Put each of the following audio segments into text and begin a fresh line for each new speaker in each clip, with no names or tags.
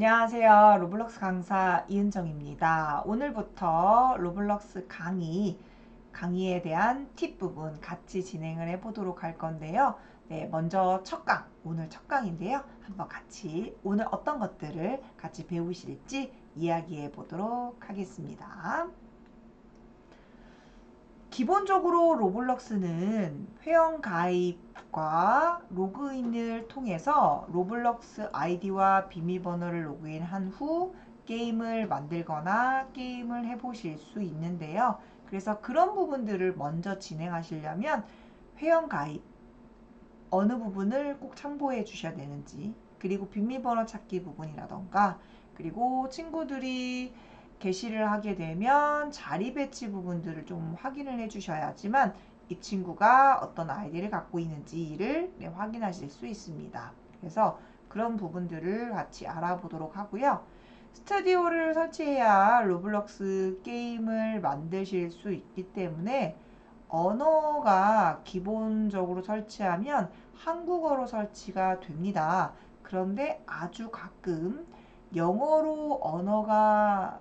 안녕하세요. 로블록스 강사 이은정입니다. 오늘부터 로블록스 강의에 대한 팁 부분 같이 진행을 해보도록 할 건데요. 네, 먼저 오늘 첫 강인데요. 한번 같이 오늘 어떤 것들을 같이 배우실지 이야기해 보도록 하겠습니다. 기본적으로 로블록스는 회원 가입과 로그인을 통해서 로블록스 아이디와 비밀번호를 로그인한 후 게임을 만들거나 게임을 해보실 수 있는데요. 그래서 그런 부분들을 먼저 진행하시려면 회원 가입 어느 부분을 꼭 참고해 주셔야 되는지, 그리고 비밀번호 찾기 부분이라던가, 그리고 친구들이 게시를 하게 되면 자리 배치 부분들을 좀 확인을 해 주셔야지만 이 친구가 어떤 아이디를 갖고 있는지를 확인하실 수 있습니다. 그래서 그런 부분들을 같이 알아보도록 하고요. 스튜디오를 설치해야 로블록스 게임을 만드실 수 있기 때문에 언어가 기본적으로 설치하면 한국어로 설치가 됩니다. 그런데 아주 가끔 영어로 언어가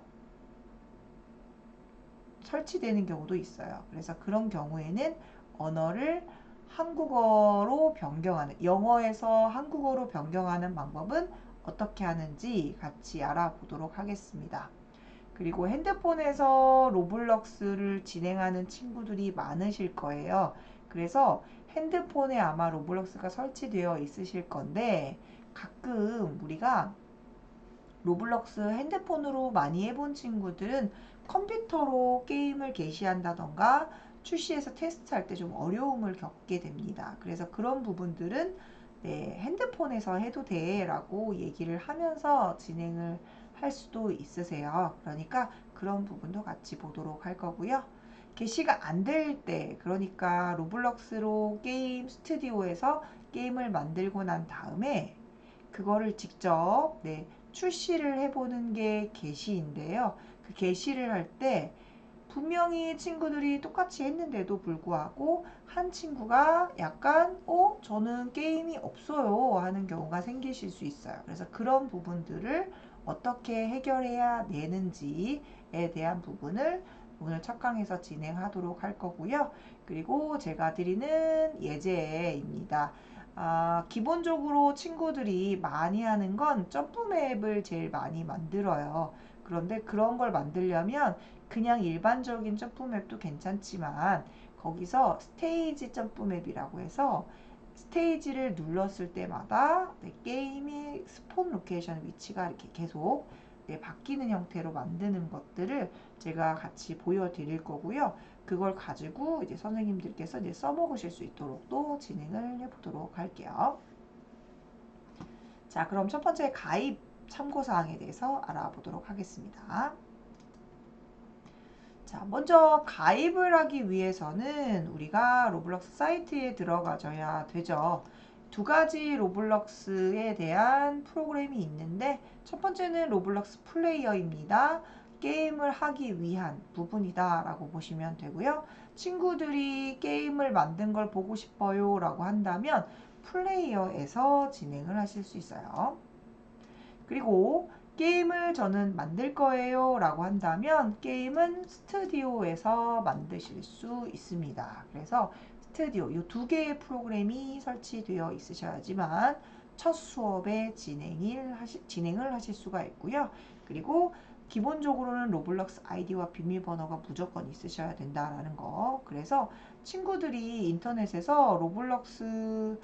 설치되는 경우도 있어요. 그래서 그런 경우에는 언어를 한국어로 변경하는, 영어에서 한국어로 변경하는 방법은 어떻게 하는지 같이 알아보도록 하겠습니다. 그리고 핸드폰에서 로블록스를 진행하는 친구들이 많으실 거예요. 그래서 핸드폰에 아마 로블록스가 설치되어 있으실 건데 가끔 우리가 로블록스 핸드폰으로 많이 해본 친구들은 컴퓨터로 게임을 게시한다던가 출시해서 테스트할 때 좀 어려움을 겪게 됩니다. 그래서 그런 부분들은 네, 핸드폰에서 해도 돼 라고 얘기를 하면서 진행을 할 수도 있으세요. 그러니까 그런 부분도 같이 보도록 할 거고요. 게시가 안 될 때, 그러니까 로블록스로 게임 스튜디오에서 게임을 만들고 난 다음에 그거를 직접 출시를 해보는 게 게시인데요. 그 게시를 할 때 분명히 친구들이 똑같이 했는데도 불구하고 한 친구가 약간 저는 게임이 없어요 하는 경우가 생기실 수 있어요. 그래서 그런 부분들을 어떻게 해결해야 되는지에 대한 부분을 오늘 첫 강에서 진행하도록 할 거고요. 그리고 제가 드리는 예제입니다. 기본적으로 친구들이 많이 하는 건 점프맵을 제일 많이 만들어요. 그런데 그런 걸 만들려면 그냥 일반적인 점프맵도 괜찮지만 거기서 스테이지 점프맵이라고 해서 스테이지를 눌렀을 때마다 게임이 스폰 로케이션 위치가 이렇게 계속 바뀌는 형태로 만드는 것들을 제가 같이 보여드릴 거고요. 그걸 가지고 이제 선생님들께서 이제 써먹으실 수 있도록 또 진행을 해보도록 할게요. 자, 그럼 첫 번째 가입 참고사항에 대해서 알아보도록 하겠습니다. 자, 먼저 가입을 하기 위해서는 우리가 로블록스 사이트에 들어가줘야 되죠. 두 가지 로블록스에 대한 프로그램이 있는데 첫 번째는 로블록스 플레이어입니다. 게임을 하기 위한 부분이다 라고 보시면 되고요. 친구들이 게임을 만든 걸 보고 싶어요 라고 한다면 플레이어에서 진행을 하실 수 있어요. 그리고 게임을 저는 만들 거예요 라고 한다면 게임은 스튜디오에서 만드실 수 있습니다. 그래서 스튜디오 이 두 개의 프로그램이 설치되어 있으셔야지만 첫 수업에 진행을 하실 수가 있고요. 그리고 기본적으로는 로블록스 아이디와 비밀번호가 무조건 있으셔야 된다라는 거. 그래서 친구들이 인터넷에서 로블록스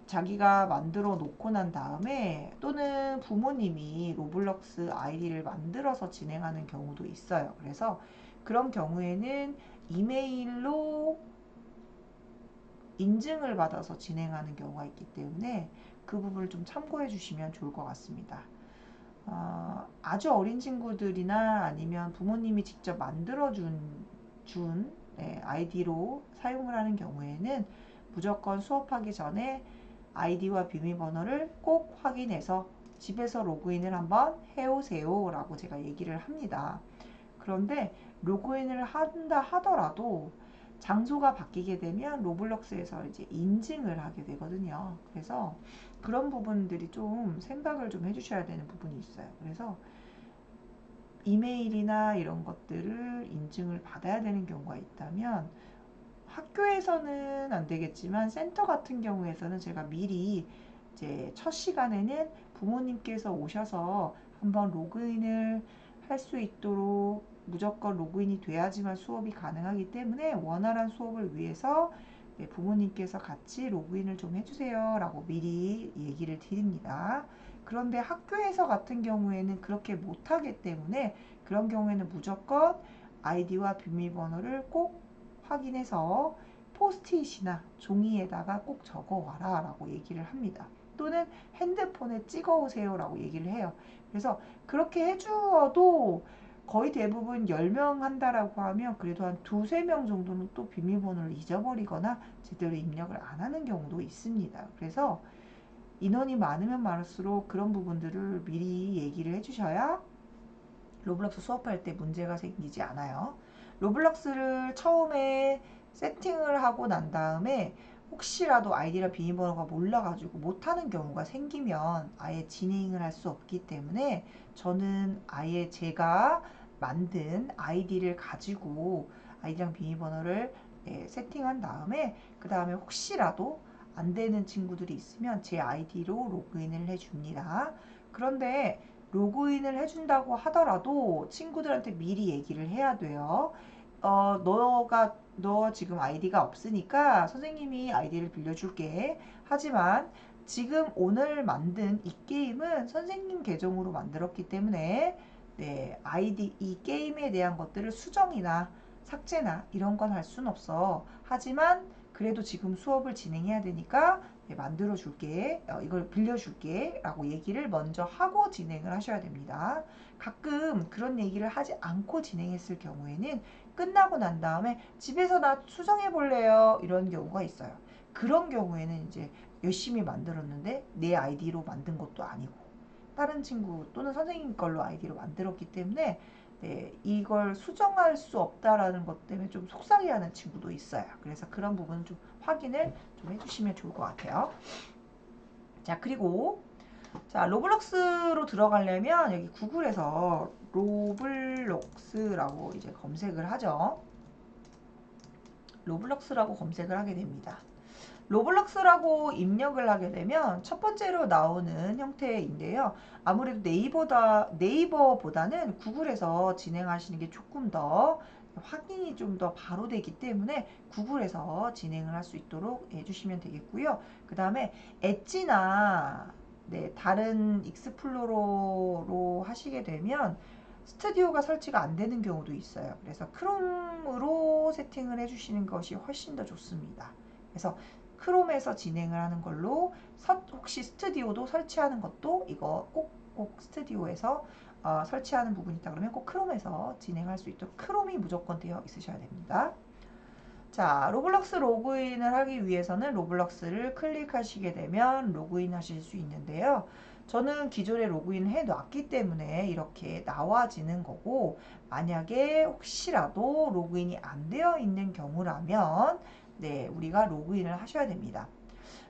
자기가 만들어 놓고 난 다음에 또는 부모님이 로블록스 아이디를 만들어서 진행하는 경우도 있어요. 그래서 그런 경우에는 이메일로 인증을 받아서 진행하는 경우가 있기 때문에 그 부분을 좀 참고해 주시면 좋을 것 같습니다. 아주 어린 친구들이나 아니면 부모님이 직접 준 아이디로 사용을 하는 경우에는 무조건 수업하기 전에 아이디와 비밀번호를 꼭 확인해서 집에서 로그인을 한번 해오세요 라고 제가 얘기를 합니다. 그런데 로그인을 한다 하더라도 장소가 바뀌게 되면 로블록스에서 이제 인증을 하게 되거든요. 그래서 그런 부분들이 좀 생각을 좀 해주셔야 되는 부분이 있어요. 그래서 이메일이나 이런 것들을 인증을 받아야 되는 경우가 있다면 학교에서는 안 되겠지만 센터 같은 경우에서는 제가 미리 이제 첫 시간에는 부모님께서 오셔서 한번 로그인을 할 수 있도록 무조건 로그인이 돼야지만 수업이 가능하기 때문에 원활한 수업을 위해서 네, 부모님께서 같이 로그인을 좀 해주세요 라고 미리 얘기를 드립니다. 그런데 학교에서 같은 경우에는 그렇게 못하기 때문에 그런 경우에는 무조건 아이디와 비밀번호를 꼭 확인해서 포스트잇이나 종이에다가 꼭 적어 와라 라고 얘기를 합니다. 또는 핸드폰에 찍어 오세요 라고 얘기를 해요. 그래서 그렇게 해주어도 거의 대부분 10명 한다라고 하면 그래도 한 두세 명 정도는 또 비밀번호를 잊어버리거나 제대로 입력을 안 하는 경우도 있습니다. 그래서 인원이 많으면 많을수록 그런 부분들을 미리 얘기를 해주셔야 로블록스 수업할 때 문제가 생기지 않아요. 로블록스를 처음에 세팅을 하고 난 다음에 혹시라도 아이디랑 비밀번호가 몰라가지고 못하는 경우가 생기면 아예 진행을 할 수 없기 때문에 저는 아예 제가 만든 아이디를 가지고 아이디랑 비밀번호를 세팅한 다음에 그 다음에 혹시라도 안 되는 친구들이 있으면 제 아이디로 로그인을 해줍니다. 그런데 로그인을 해준다고 하더라도 친구들한테 미리 얘기를 해야 돼요. 너 지금 아이디가 없으니까 선생님이 아이디를 빌려줄게. 하지만 지금 오늘 만든 이 게임은 선생님 계정으로 만들었기 때문에 네, 아이디, 이 게임에 대한 것들을 수정이나 삭제나 이런 건 할 순 없어. 하지만 그래도 지금 수업을 진행해야 되니까 네, 만들어 줄게, 이걸 빌려 줄게 라고 얘기를 먼저 하고 진행을 하셔야 됩니다. 가끔 그런 얘기를 하지 않고 진행했을 경우에는 끝나고 난 다음에 집에서 나 수정해 볼래요 이런 경우가 있어요. 그런 경우에는 이제 열심히 만들었는데 내 아이디로 만든 것도 아니고 다른 친구 또는 선생님 걸로 아이디로 만들었기 때문에 네, 이걸 수정할 수 없다라는 것 때문에 좀 속상해하는 친구도 있어요. 그래서 그런 부분은 좀 확인을 좀 해주시면 좋을 것 같아요. 자, 그리고 자, 로블록스로 들어가려면 여기 구글에서 로블록스라고 이제 검색을 하죠. 로블록스라고 검색을 하게 됩니다. 로블록스라고 입력을 하게 되면 첫 번째로 나오는 형태인데요. 아무래도 네이버보다는 구글에서 진행하시는 게 조금 더 확인이 좀 더 바로 되기 때문에 구글에서 진행을 할 수 있도록 해주시면 되겠고요. 그 다음에 엣지나 네, 다른 익스플로러로 하시게 되면 스튜디오가 설치가 안 되는 경우도 있어요. 그래서 크롬으로 세팅을 해주시는 것이 훨씬 더 좋습니다. 그래서 크롬에서 진행을 하는 걸로 혹시 스튜디오도 설치하는 것도 이거 꼭 스튜디오에서 설치하는 부분이 있다 그러면 꼭 크롬에서 진행할 수 있도록 크롬이 무조건 되어 있으셔야 됩니다. 자, 로블록스 로그인을 하기 위해서는 로블록스를 클릭하시게 되면 로그인 하실 수 있는데요. 저는 기존에 로그인 해 놨기 때문에 이렇게 나와지는 거고 만약에 혹시라도 로그인이 안 되어 있는 경우라면 네, 우리가 로그인을 하셔야 됩니다.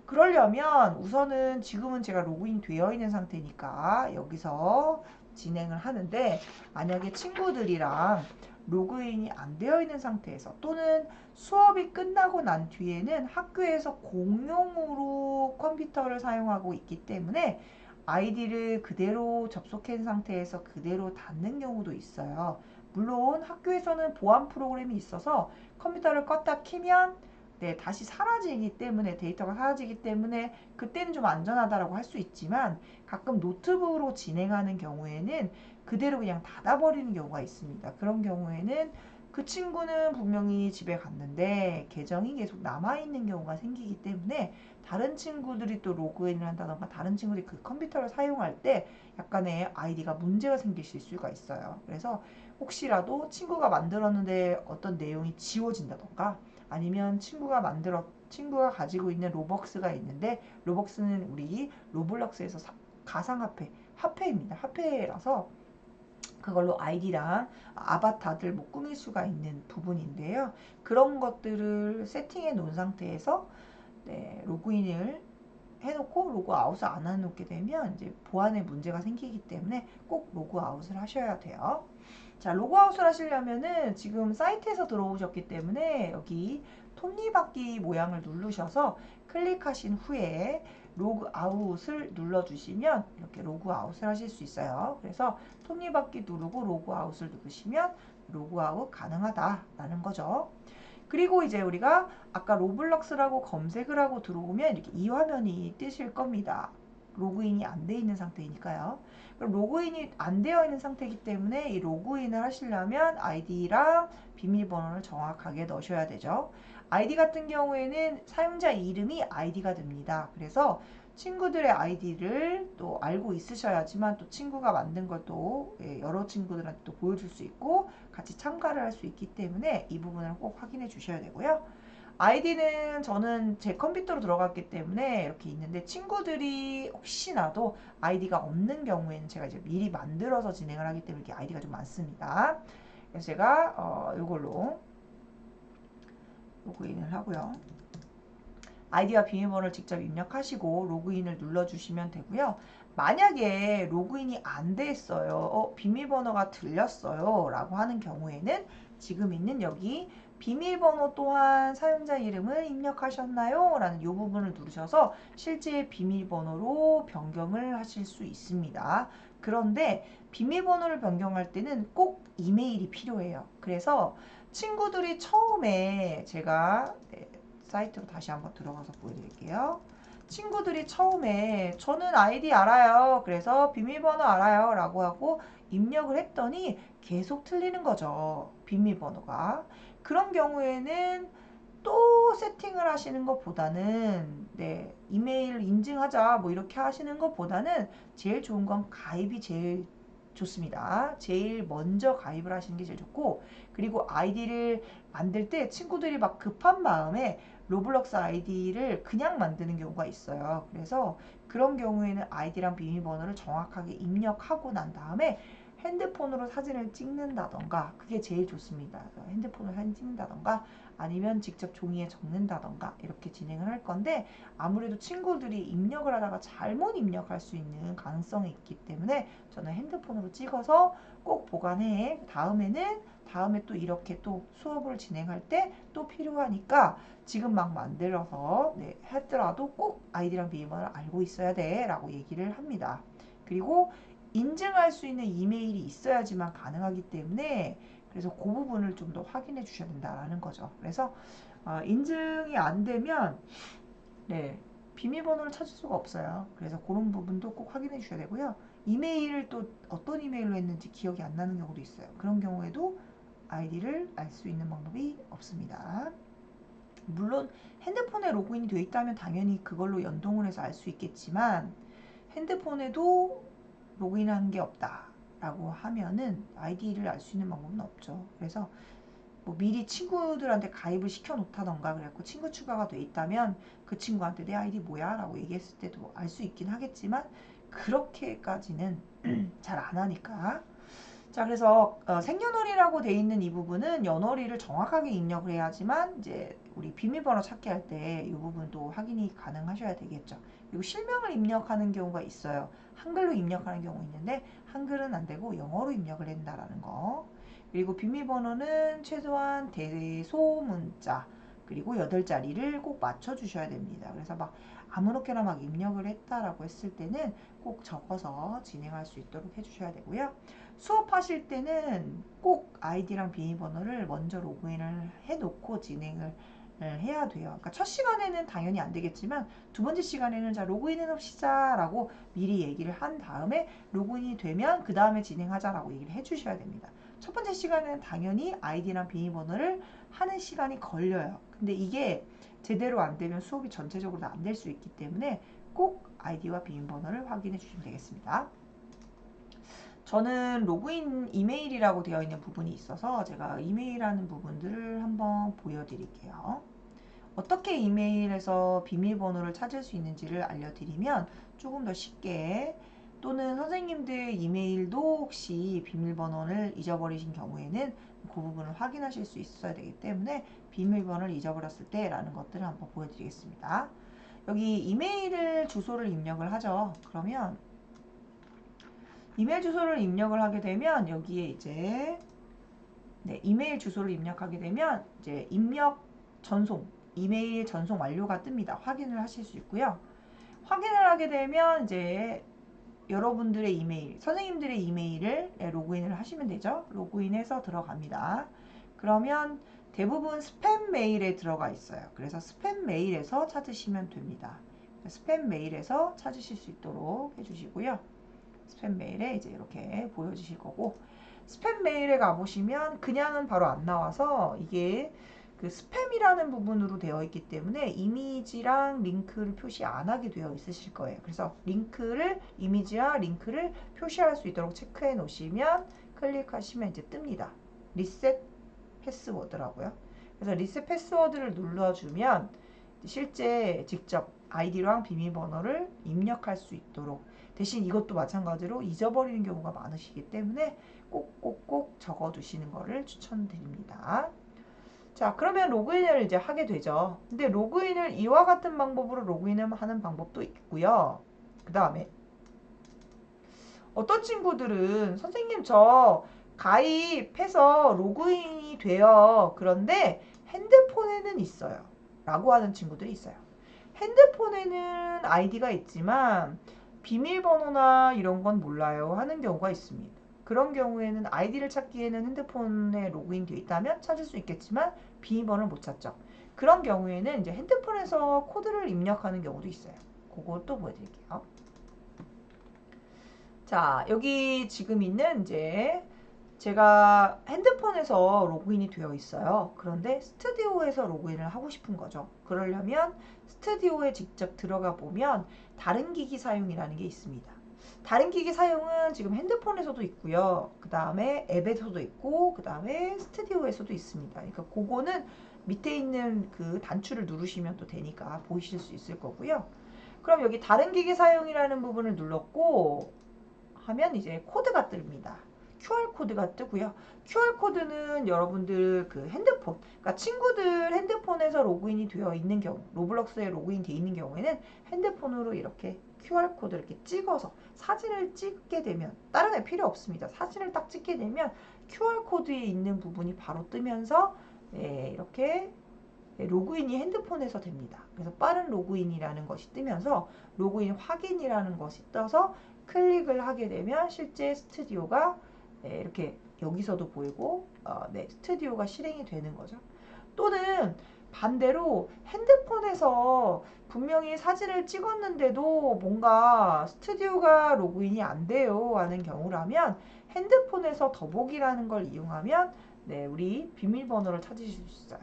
그러려면 우선은 지금은 제가 로그인 되어 있는 상태니까 여기서 진행을 하는데 만약에 친구들이랑 로그인이 안 되어 있는 상태에서 또는 수업이 끝나고 난 뒤에는 학교에서 공용으로 컴퓨터를 사용하고 있기 때문에 아이디를 그대로 접속한 상태에서 그대로 닫는 경우도 있어요. 물론 학교에서는 보안 프로그램이 있어서 컴퓨터를 껐다 키면 네, 다시 사라지기 때문에 데이터가 사라지기 때문에 그때는 좀 안전하다라고 할 수 있지만 가끔 노트북으로 진행하는 경우에는 그대로 그냥 닫아버리는 경우가 있습니다. 그런 경우에는 그 친구는 분명히 집에 갔는데 계정이 계속 남아있는 경우가 생기기 때문에 다른 친구들이 또 로그인을 한다던가 다른 친구들이 그 컴퓨터를 사용할 때 약간의 아이디가 문제가 생기실 수가 있어요. 그래서 혹시라도 친구가 만들었는데 어떤 내용이 지워진다던가 아니면 친구가 가지고 있는 로벅스가 있는데 로벅스는 우리 로블록스에서 가상화폐, 화폐입니다. 화폐라서 그걸로 아이디랑 아바타들 뭐 꾸밀 수가 있는 부분인데요. 그런 것들을 세팅해 놓은 상태에서 네, 로그인을 해놓고 로그아웃을 안 해놓게 되면 이제 보안에 문제가 생기기 때문에 꼭 로그아웃을 하셔야 돼요. 자, 로그아웃을 하시려면은 지금 사이트에서 들어오셨기 때문에 여기 톱니바퀴 모양을 누르셔서 클릭하신 후에 로그아웃을 눌러주시면 이렇게 로그아웃을 하실 수 있어요. 그래서 톱니바퀴 누르고 로그아웃을 누르시면 로그아웃 가능하다라는 거죠. 그리고 이제 우리가 아까 로블록스라고 검색을 하고 들어오면 이렇게 이 화면이 뜨실 겁니다. 로그인이 안 돼 있는 상태이니까요. 그럼 로그인이 안 되어 있는 상태이기 때문에 이 로그인을 하시려면 아이디랑 비밀번호를 정확하게 넣으셔야 되죠. 아이디 같은 경우에는 사용자 이름이 아이디가 됩니다. 그래서 친구들의 아이디를 또 알고 있으셔야지만 또 친구가 만든 걸 또 여러 친구들한테 또 보여줄 수 있고 같이 참가를 할 수 있기 때문에 이 부분을 꼭 확인해 주셔야 되고요. 아이디는 저는 제 컴퓨터로 들어갔기 때문에 이렇게 있는데 친구들이 혹시나도 아이디가 없는 경우에는 제가 이제 미리 만들어서 진행을 하기 때문에 이렇게 아이디가 좀 많습니다. 그래서 제가 이걸로 로그인을 하고요. 아이디와 비밀번호를 직접 입력하시고 로그인을 눌러주시면 되고요. 만약에 로그인이 안 됐어요. 비밀번호가 들렸어요. 라고 하는 경우에는 지금 있는 여기 비밀번호 또한 사용자 이름을 입력하셨나요? 라는 이 부분을 누르셔서 실제 비밀번호로 변경을 하실 수 있습니다. 그런데 비밀번호를 변경할 때는 꼭 이메일이 필요해요. 그래서 친구들이 처음에 제가 사이트로 다시 한번 들어가서 보여드릴게요. 친구들이 처음에 저는 아이디 알아요. 그래서 비밀번호 알아요. 라고 하고 입력을 했더니 계속 틀리는 거죠. 비밀번호가. 그런 경우에는 또 세팅을 하시는 것보다는 네, 이메일 인증하자 뭐 이렇게 하시는 것보다는 제일 좋은 건 가입이 제일 좋습니다. 제일 먼저 가입을 하시는 게 제일 좋고 그리고 아이디를 만들 때 친구들이 막 급한 마음에 로블록스 아이디를 그냥 만드는 경우가 있어요. 그래서 그런 경우에는 아이디랑 비밀번호를 정확하게 입력하고 난 다음에 핸드폰으로 사진을 찍는다던가 그게 제일 좋습니다. 핸드폰으로 사진 찍는다던가 아니면 직접 종이에 적는다던가 이렇게 진행을 할 건데 아무래도 친구들이 입력을 하다가 잘못 입력할 수 있는 가능성이 있기 때문에 저는 핸드폰으로 찍어서 꼭 보관해. 다음에 또 이렇게 또 수업을 진행할 때 또 필요하니까 지금 막 만들어서 네, 했더라도 꼭 아이디랑 비밀번호를 알고 있어야 돼 라고 얘기를 합니다. 그리고 인증할 수 있는 이메일이 있어야지만 가능하기 때문에 그래서 그 부분을 좀 더 확인해 주셔야 된다라는 거죠. 그래서 인증이 안 되면 네, 비밀번호를 찾을 수가 없어요. 그래서 그런 부분도 꼭 확인해 주셔야 되고요. 이메일을 또 어떤 이메일로 했는지 기억이 안 나는 경우도 있어요. 그런 경우에도 아이디를 알 수 있는 방법이 없습니다. 물론 핸드폰에 로그인이 되어 있다면 당연히 그걸로 연동을 해서 알 수 있겠지만 핸드폰에도 로그인한 게 없다 라고 하면은 아이디를 알 수 있는 방법은 없죠. 그래서 뭐 미리 친구들한테 가입을 시켜 놓다던가 그래갖고 친구 추가가 돼 있다면 그 친구한테 내 아이디 뭐야? 라고 얘기했을 때도 알 수 있긴 하겠지만 그렇게까지는 잘 안 하니까 자, 그래서 생년월일이라고 돼 있는 이 부분은 연월일을 정확하게 입력을 해야지만 이제 우리 비밀번호 찾기 할 때 이 부분도 확인이 가능하셔야 되겠죠. 그리고 실명을 입력하는 경우가 있어요. 한글로 입력하는 경우 있는데 한글은 안 되고 영어로 입력을 한다라는 거. 그리고 비밀번호는 최소한 대소문자 그리고 8자리를 꼭 맞춰 주셔야 됩니다. 그래서 막 아무렇게나 막 입력을 했다라고 했을 때는 꼭 적어서 진행할 수 있도록 해주셔야 되고요. 수업하실 때는 꼭 아이디랑 비밀번호를 먼저 로그인을 해놓고 진행을 해야 돼요. 그러니까 첫 시간에는 당연히 안 되겠지만 두 번째 시간에는 자 로그인 해놓읍시다 라고 미리 얘기를 한 다음에 로그인이 되면 그 다음에 진행하자라고 얘기를 해주셔야 됩니다. 첫 번째 시간에는 당연히 아이디랑 비밀번호를 하는 시간이 걸려요. 근데 이게 제대로 안 되면 수업이 전체적으로 안 될 수 있기 때문에 꼭 아이디와 비밀번호를 확인해 주시면 되겠습니다. 저는 로그인 이메일이라고 되어 있는 부분이 있어서 제가 이메일하는 부분들을 한번 보여드릴게요. 어떻게 이메일에서 비밀번호를 찾을 수 있는지를 알려드리면 조금 더 쉽게 또는 선생님들 이메일도 혹시 비밀번호를 잊어버리신 경우에는 그 부분을 확인하실 수 있어야 되기 때문에 비밀번호를 잊어버렸을 때 라는 것들을 한번 보여드리겠습니다. 여기 이메일 주소를 입력을 하죠. 그러면 이메일 주소를 입력을 하게 되면 여기에 이제 이메일 주소를 입력하게 되면 이제 입력 전송, 이메일 전송 완료가 뜹니다. 확인을 하실 수 있고요. 확인을 하게 되면 이제 여러분들의 이메일, 선생님들의 이메일을 로그인을 하시면 되죠. 로그인해서 들어갑니다. 그러면 대부분 스팸 메일에 들어가 있어요. 그래서 스팸 메일에서 찾으시면 됩니다. 스팸 메일에서 찾으실 수 있도록 해주시고요. 스팸 메일에 이제 이렇게 보여주실 거고, 스팸 메일에 가보시면 그냥은 바로 안 나와서 이게 그 스팸이라는 부분으로 되어 있기 때문에 이미지랑 링크를 표시 안 하게 되어 있으실 거예요. 그래서 이미지와 링크를 표시할 수 있도록 체크해 놓으시면 클릭하시면 이제 뜹니다. 리셋 패스워드라고요. 그래서 리셋 패스워드를 눌러주면 실제 직접 아이디랑 비밀번호를 입력할 수 있도록, 대신 이것도 마찬가지로 잊어버리는 경우가 많으시기 때문에 꼭꼭꼭 적어두시는 것을 추천드립니다. 자, 그러면 로그인을 이제 하게 되죠. 근데 로그인을 이와 같은 방법으로 로그인을 하는 방법도 있고요. 그 다음에 어떤 친구들은 선생님 저 가입해서 로그인이 돼요. 그런데 핸드폰에는 있어요. 라고 하는 친구들이 있어요. 핸드폰에는 아이디가 있지만 비밀번호나 이런 건 몰라요 하는 경우가 있습니다. 그런 경우에는 아이디를 찾기에는 핸드폰에 로그인 되어 있다면 찾을 수 있겠지만 비밀번호를 못 찾죠. 그런 경우에는 이제 핸드폰에서 코드를 입력하는 경우도 있어요. 그것도 보여드릴게요. 자, 여기 지금 있는 이제 제가 핸드폰에서 로그인이 되어 있어요. 그런데 스튜디오에서 로그인을 하고 싶은 거죠. 그러려면 스튜디오에 직접 들어가 보면 다른 기기 사용이라는 게 있습니다. 다른 기기 사용은 지금 핸드폰에서도 있고요. 그 다음에 앱에서도 있고, 그 다음에 스튜디오에서도 있습니다. 그러니까 그거는 밑에 있는 그 단추를 누르시면 또 되니까 보이실 수 있을 거고요. 그럼 여기 다른 기기 사용이라는 부분을 눌렀고 하면 이제 코드가 뜹니다. QR코드가 뜨고요. QR코드는 여러분들 그 핸드폰, 그러니까 친구들 핸드폰에서 로그인이 되어 있는 경우, 로블록스에 로그인 되어 있는 경우에는 핸드폰으로 이렇게 QR코드를 이렇게 찍어서 사진을 찍게 되면, 다른 애 필요 없습니다. 사진을 딱 찍게 되면 QR코드에 있는 부분이 바로 뜨면서 이렇게 로그인이 핸드폰에서 됩니다. 그래서 빠른 로그인이라는 것이 뜨면서 로그인 확인이라는 것이 떠서 클릭을 하게 되면 실제 스튜디오가 이렇게 여기서도 보이고 스튜디오가 실행이 되는 거죠. 또는 반대로 핸드폰에서 분명히 사진을 찍었는데도 뭔가 스튜디오가 로그인이 안 돼요 하는 경우라면 핸드폰에서 더보기라는 걸 이용하면 우리 비밀번호를 찾으실 수 있어요.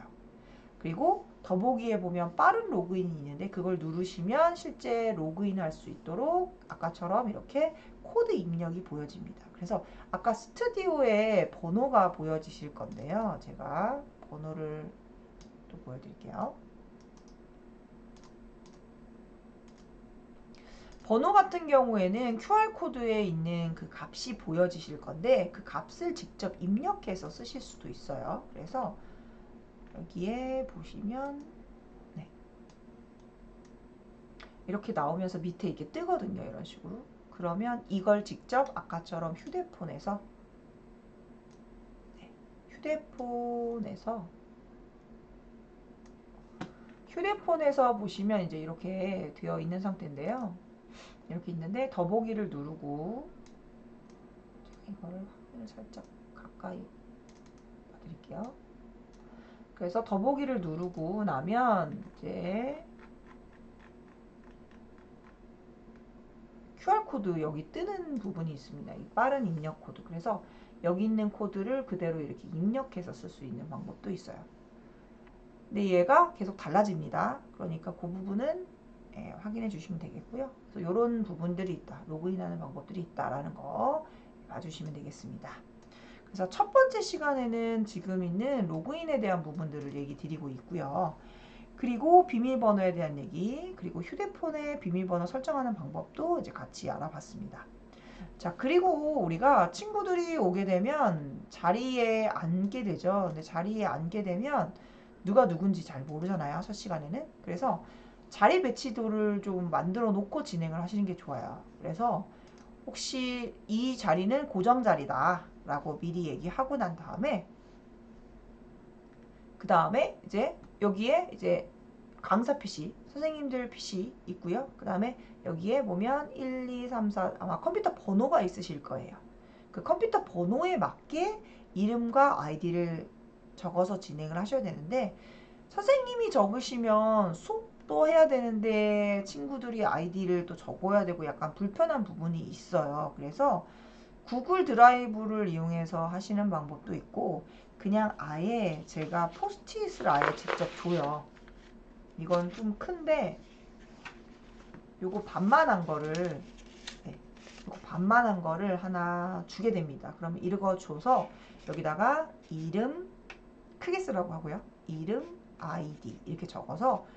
그리고 더보기에 보면 빠른 로그인이 있는데 그걸 누르시면 실제 로그인할 수 있도록 아까처럼 이렇게 코드 입력이 보여집니다. 그래서 아까 스튜디오에 번호가 보여지실 건데요. 제가 번호를 또 보여드릴게요. 번호 같은 경우에는 QR코드에 있는 그 값이 보여지실 건데 그 값을 직접 입력해서 쓰실 수도 있어요. 그래서 여기에 보시면 이렇게 나오면서 밑에 이렇게 뜨거든요. 이런 식으로. 그러면 이걸 직접 아까처럼 휴대폰에서 보시면 이제 이렇게 되어 있는 상태인데요. 이렇게 있는데 더보기를 누르고 이거를 화면을 살짝 가까이 봐드릴게요. 그래서 더보기를 누르고 나면 이제 QR코드 여기 뜨는 부분이 있습니다. 이 빠른 입력 코드. 그래서 여기 있는 코드를 그대로 이렇게 입력해서 쓸 수 있는 방법도 있어요. 근데 얘가 계속 달라집니다. 그러니까 그 부분은 확인해 주시면 되겠고요. 그래서 이런 부분들이 있다. 로그인하는 방법들이 있다라는 거 봐주시면 되겠습니다. 그래서 첫 번째 시간에는 지금 있는 로그인에 대한 부분들을 얘기 드리고 있고요. 그리고 비밀번호에 대한 얘기, 그리고 휴대폰에 비밀번호 설정하는 방법도 이제 같이 알아봤습니다. 자, 그리고 우리가 친구들이 오게 되면 자리에 앉게 되죠. 근데 자리에 앉게 되면 누가 누군지 잘 모르잖아요. 첫 시간에는. 그래서 자리 배치도를 좀 만들어 놓고 진행을 하시는 게 좋아요. 그래서 혹시 이 자리는 고정 자리다 라고 미리 얘기하고 난 다음에 그 다음에 이제 여기에 이제 강사 PC, 선생님들 PC 있고요. 그 다음에 여기에 보면 1, 2, 3, 4 아마 컴퓨터 번호가 있으실 거예요. 그 컴퓨터 번호에 맞게 이름과 아이디를 적어서 진행을 하셔야 되는데 선생님이 적으시면 수업도 해야 되는데 친구들이 아이디를 또 적어야 되고 약간 불편한 부분이 있어요. 그래서 구글 드라이브를 이용해서 하시는 방법도 있고 그냥 아예 제가 포스트잇을 아예 직접 줘요. 이건 좀 큰데 요거 반만한 거를 네, 요거 반만한 거를 하나 주게 됩니다. 그럼 읽어줘서 여기다가 이름 크게 쓰라고 하고요. 이름, 아이디 이렇게 적어서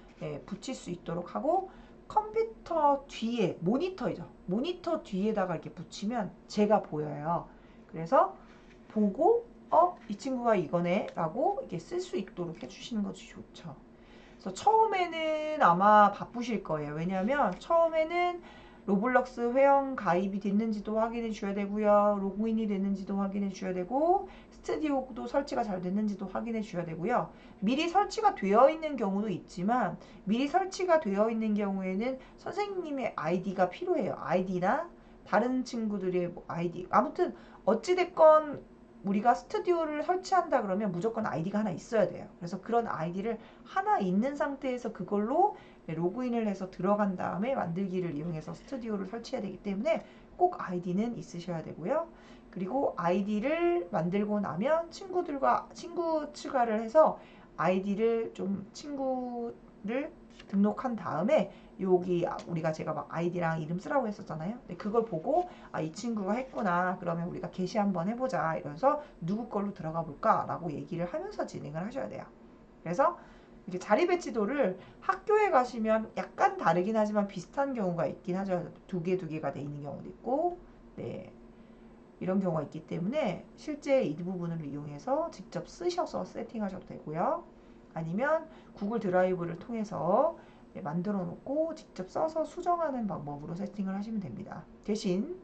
붙일 수 있도록 하고 컴퓨터 뒤에 모니터이죠. 모니터 뒤에다가 이렇게 붙이면 제가 보여요. 그래서 보고 이 친구가 이거네 라고 이렇게 쓸 수 있도록 해주시는 것이 좋죠. 그래서 처음에는 아마 바쁘실 거예요. 왜냐하면 처음에는 로블록스 회원 가입이 됐는지도 확인해 주셔야 되고요. 로그인이 됐는지도 확인해 주셔야 되고 스튜디오도 설치가 잘 됐는지도 확인해 주셔야 되고요. 미리 설치가 되어 있는 경우도 있지만 미리 설치가 되어 있는 경우에는 선생님의 아이디가 필요해요. 아이디나 다른 친구들의 아이디. 아무튼 어찌됐건 우리가 스튜디오를 설치한다 그러면 무조건 아이디가 하나 있어야 돼요. 그래서 그런 아이디를 하나 있는 상태에서 그걸로 로그인을 해서 들어간 다음에 만들기를 이용해서 스튜디오를 설치해야 되기 때문에 꼭 아이디는 있으셔야 되고요. 그리고 아이디를 만들고 나면 친구들과 친구 추가를 해서 아이디를 좀 친구를 등록한 다음에 여기 우리가 제가 막 아이디랑 이름 쓰라고 했었잖아요. 근데 그걸 보고 이 친구가 했구나. 그러면 우리가 게시 한번 해보자. 이러면서 누구 걸로 들어가 볼까? 라고 얘기를 하면서 진행을 하셔야 돼요. 그래서 이렇게 자리 배치도를 학교에 가시면 약간 다르긴 하지만 비슷한 경우가 있긴 하죠. 두 개가 돼 있는 경우도 있고, 네. 이런 경우가 있기 때문에 실제 이 부분을 이용해서 직접 쓰셔서 세팅하셔도 되고요. 아니면 구글 드라이브를 통해서 만들어 놓고 직접 써서 수정하는 방법으로 세팅을 하시면 됩니다. 대신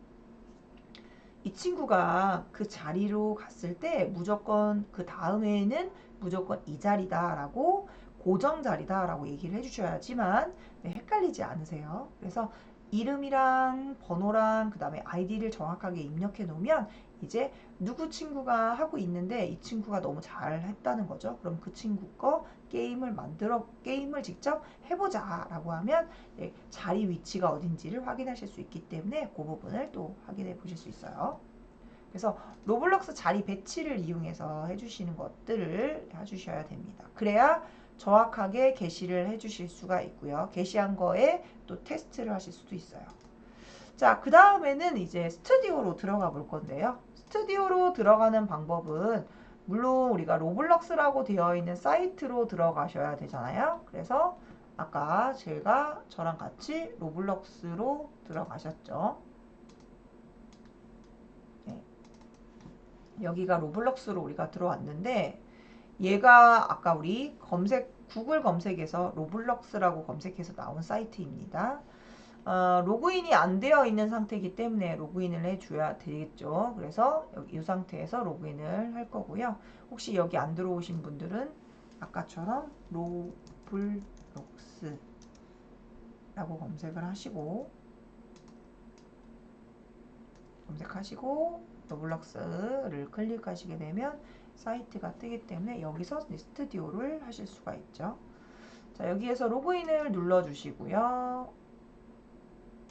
이 친구가 그 자리로 갔을 때 무조건 그 다음에는 무조건 이 자리다 라고 고정 자리다 라고 얘기를 해주셔야지만 헷갈리지 않으세요. 그래서 이름이랑 번호랑 그 다음에 아이디를 정확하게 입력해 놓으면 이제 누구 친구가 하고 있는데 이 친구가 너무 잘 했다는 거죠. 그럼 그 친구 거 게임을 직접 해보자 라고 하면 자리 위치가 어딘지를 확인하실 수 있기 때문에 그 부분을 또 확인해 보실 수 있어요. 그래서 로블록스 자리 배치를 이용해서 해주시는 것들을 해주셔야 됩니다. 그래야 정확하게 게시를 해주실 수가 있고요. 게시한 거에 또 테스트를 하실 수도 있어요. 자, 그 다음에는 이제 스튜디오로 들어가 볼 건데요. 스튜디오로 들어가는 방법은 물론 우리가 로블록스라고 되어 있는 사이트로 들어가셔야 되잖아요. 그래서 아까 저랑 같이 로블록스로 들어가셨죠. 네. 여기가 로블록스로 우리가 들어왔는데 얘가 아까 우리 구글 검색에서 로블록스라고 검색해서 나온 사이트입니다. 로그인이 안 되어 있는 상태이기 때문에 로그인을 해줘야 되겠죠. 그래서 여기 이 상태에서 로그인을 할 거고요. 혹시 여기 안 들어오신 분들은 아까처럼 로블록스라고 검색을 하시고 로블록스를 클릭하시게 되면 사이트가 뜨기 때문에 여기서 스튜디오를 하실 수가 있죠. 자, 여기에서 로그인을 눌러주시고요.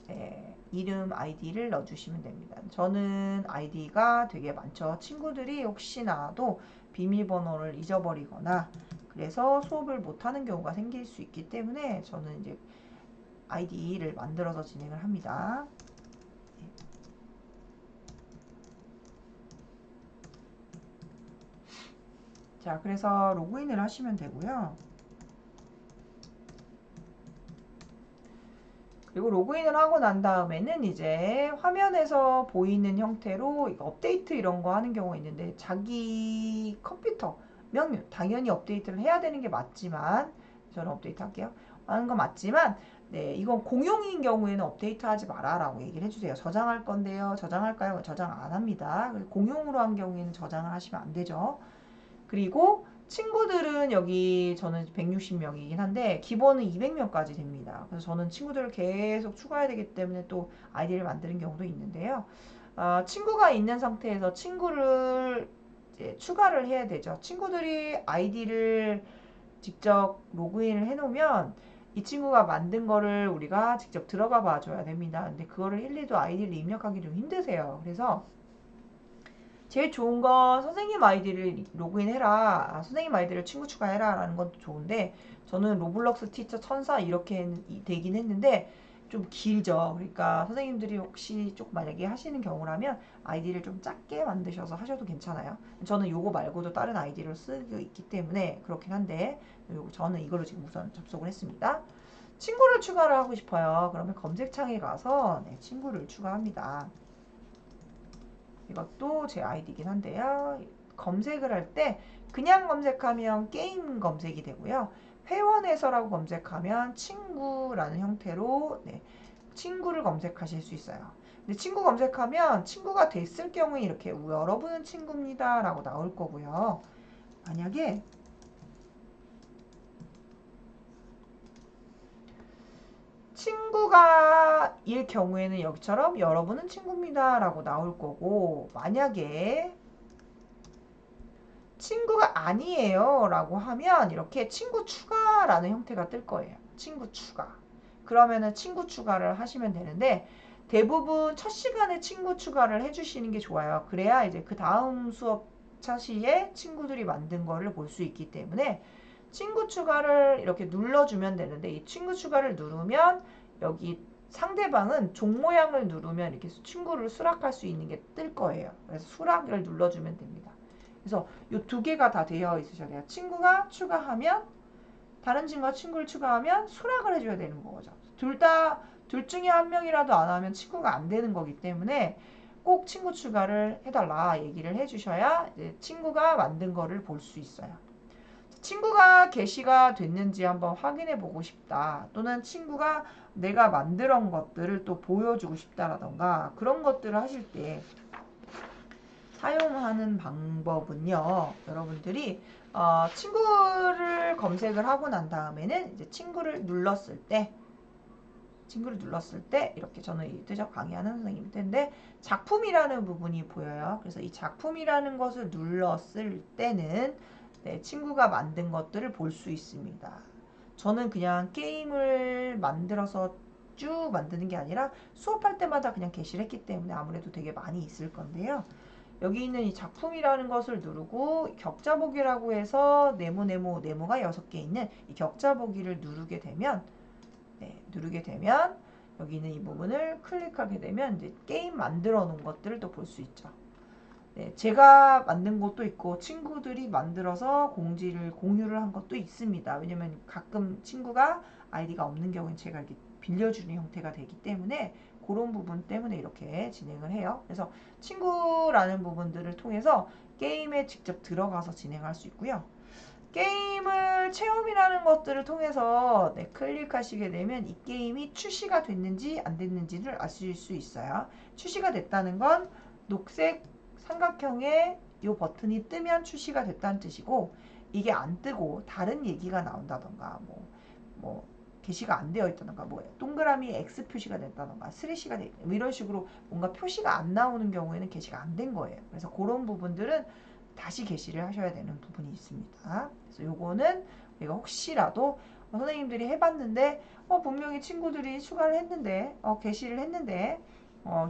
네, 이름 아이디를 넣어주시면 됩니다. 저는 아이디가 되게 많죠. 친구들이 혹시나도 비밀번호를 잊어버리거나 그래서 수업을 못하는 경우가 생길 수 있기 때문에 저는 이제 아이디를 만들어서 진행을 합니다. 자, 그래서 로그인을 하시면 되고요. 그리고 로그인을 하고 난 다음에는 이제 화면에서 보이는 형태로 업데이트 이런 거 하는 경우가 있는데 자기 컴퓨터명 당연히 업데이트를 해야 되는 게 맞지만 저는 업데이트 할게요. 하는 건 맞지만 네, 이건 공용인 경우에는 업데이트 하지 마라 라고 얘기를 해주세요. 저장할 건데요. 저장할까요? 저장 안 합니다. 공용으로 한 경우에는 저장을 하시면 안 되죠. 그리고 친구들은 여기 저는 160명이긴 한데 기본은 200명까지 됩니다. 그래서 저는 친구들을 계속 추가해야 되기 때문에 또 아이디를 만드는 경우도 있는데요. 친구가 있는 상태에서 친구를 이제 추가를 해야 되죠. 친구들이 아이디를 직접 로그인을 해놓으면 이 친구가 만든 거를 우리가 직접 들어가 봐줘야 됩니다. 근데 그거를 일일이 아이디를 입력하기 좀 힘드세요. 그래서 제일 좋은 건 선생님 아이디를 로그인해라. 선생님 아이디를 친구 추가해라 라는 건 좋은데 저는 로블록스 티처 천사 이렇게 되긴 했는데 좀 길죠. 그러니까 선생님들이 혹시 좀 만약에 하시는 경우라면 아이디를 좀 작게 만드셔서 하셔도 괜찮아요. 저는 요거 말고도 다른 아이디를 쓰고 있기 때문에 그렇긴 한데 저는 이걸로 지금 우선 접속을 했습니다. 친구를 추가를 하고 싶어요. 그러면 검색창에 가서 네, 친구를 추가합니다. 이것도 제 아이디긴 한데요. 검색을 할 때 그냥 검색하면 게임 검색이 되고요. 회원에서라고 검색하면 친구라는 형태로 네, 친구를 검색하실 수 있어요. 근데 친구 검색하면 친구가 됐을 경우에 이렇게 여러분은 친구입니다 라고 나올 거고요. 만약에 친구가 일 경우에는 여기처럼 여러분은 친구입니다 라고 나올 거고 만약에 친구가 아니에요 라고 하면 이렇게 친구 추가라는 형태가 뜰 거예요. 친구 추가. 그러면은 친구 추가를 하시면 되는데 대부분 첫 시간에 친구 추가를 해주시는 게 좋아요. 그래야 이제 그 다음 수업 차시에 친구들이 만든 거를 볼 수 있기 때문에 친구 추가를 이렇게 눌러주면 되는데 이 친구 추가를 누르면 여기 상대방은 종 모양을 누르면 이렇게 친구를 수락할 수 있는 게 뜰 거예요. 그래서 수락을 눌러주면 됩니다. 그래서 이 두 개가 다 되어 있으셔야 돼요. 친구가 추가하면 다른 친구가 친구를 추가하면 수락을 해줘야 되는 거죠. 둘 중에 한 명이라도 안 하면 친구가 안 되는 거기 때문에 꼭 친구 추가를 해달라 얘기를 해주셔야 친구가 만든 거를 볼 수 있어요. 친구가 게시가 됐는지 한번 확인해 보고 싶다. 또는 친구가 내가 만들어 온 것들을 또 보여주고 싶다라던가 그런 것들을 하실 때 사용하는 방법은요. 여러분들이 친구를 검색을 하고 난 다음에는 이제 친구를 눌렀을 때 이렇게 저는 뜨적 강의하는 선생님일 텐데 작품이라는 부분이 보여요. 그래서 이 작품이라는 것을 눌렀을 때는 네, 친구가 만든 것들을 볼 수 있습니다. 저는 그냥 게임을 만들어서 쭉 만드는 게 아니라 수업할 때마다 그냥 게시를 했기 때문에 아무래도 되게 많이 있을 건데요. 여기 있는 이 작품이라는 것을 누르고 격자 보기라고 해서 네모가 6개 있는 이 격자 보기를 누르게 되면 여기 있는 이 부분을 클릭하게 되면 이제 게임 만들어 놓은 것들을 또 볼 수 있죠. 네, 제가 만든 것도 있고 친구들이 만들어서 공유를 한 것도 있습니다. 왜냐면 가끔 친구가 아이디가 없는 경우는 제가 이렇게 빌려주는 형태가 되기 때문에 그런 부분 때문에 이렇게 진행을 해요. 그래서 친구라는 부분들을 통해서 게임에 직접 들어가서 진행할 수 있고요. 게임을 체험이라는 것들을 통해서 네, 클릭하시게 되면 이 게임이 출시가 됐는지 안 됐는지를 아실 수 있어요. 출시가 됐다는 건 녹색 삼각형의 이 버튼이 뜨면 출시가 됐다는 뜻이고 이게 안 뜨고 다른 얘기가 나온다던가 뭐 게시가 안 되어 있다던가 뭐 동그라미 X 표시가 됐다던가 슬래시가 돼 있다 이런 식으로 뭔가 표시가 안 나오는 경우에는 게시가 안 된 거예요. 그래서 그런 부분들은 다시 게시를 하셔야 되는 부분이 있습니다. 그래서 요거는 우리가 혹시라도 선생님들이 해봤는데 분명히 친구들이 추가를 했는데 게시를 했는데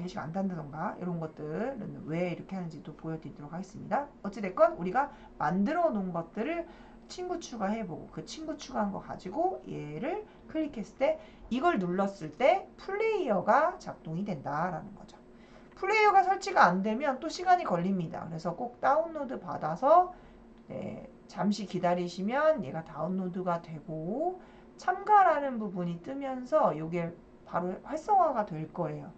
게시가 안 된다던가 이런 것들은 왜 이렇게 하는지도 보여드리도록 하겠습니다. 어찌됐건 우리가 만들어 놓은 것들을 친구 추가해보고 그 친구 추가한 거 가지고 얘를 클릭했을 때 이걸 눌렀을 때 플레이어가 작동이 된다라는 거죠. 플레이어가 설치가 안 되면 또 시간이 걸립니다. 그래서 꼭 다운로드 받아서 네, 잠시 기다리시면 얘가 다운로드가 되고 참가라는 부분이 뜨면서 이게 바로 활성화가 될 거예요.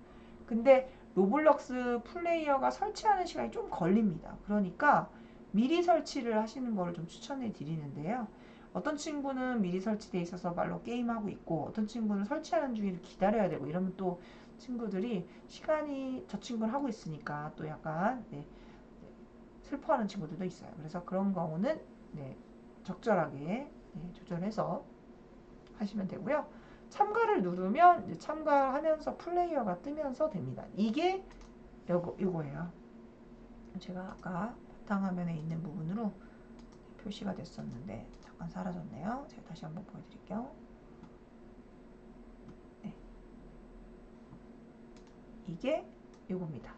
근데 로블록스 플레이어가 설치하는 시간이 좀 걸립니다. 그러니까 미리 설치를 하시는 거를 좀 추천해 드리는데요. 어떤 친구는 미리 설치돼 있어서 말로 게임하고 있고 어떤 친구는 설치하는 중에 기다려야 되고 이러면 또 친구들이 시간이 저 친구는 하고 있으니까 또 약간 네, 슬퍼하는 친구들도 있어요. 그래서 그런 경우는 네, 적절하게 네, 조절해서 하시면 되고요. 참가를 누르면 이제 참가하면서 플레이어가 뜨면서 됩니다. 이게 요거예요. 제가 아까 바탕화면에 있는 부분으로 표시가 됐었는데 잠깐 사라졌네요. 제가 다시 한번 보여드릴게요. 네. 이게 요겁니다.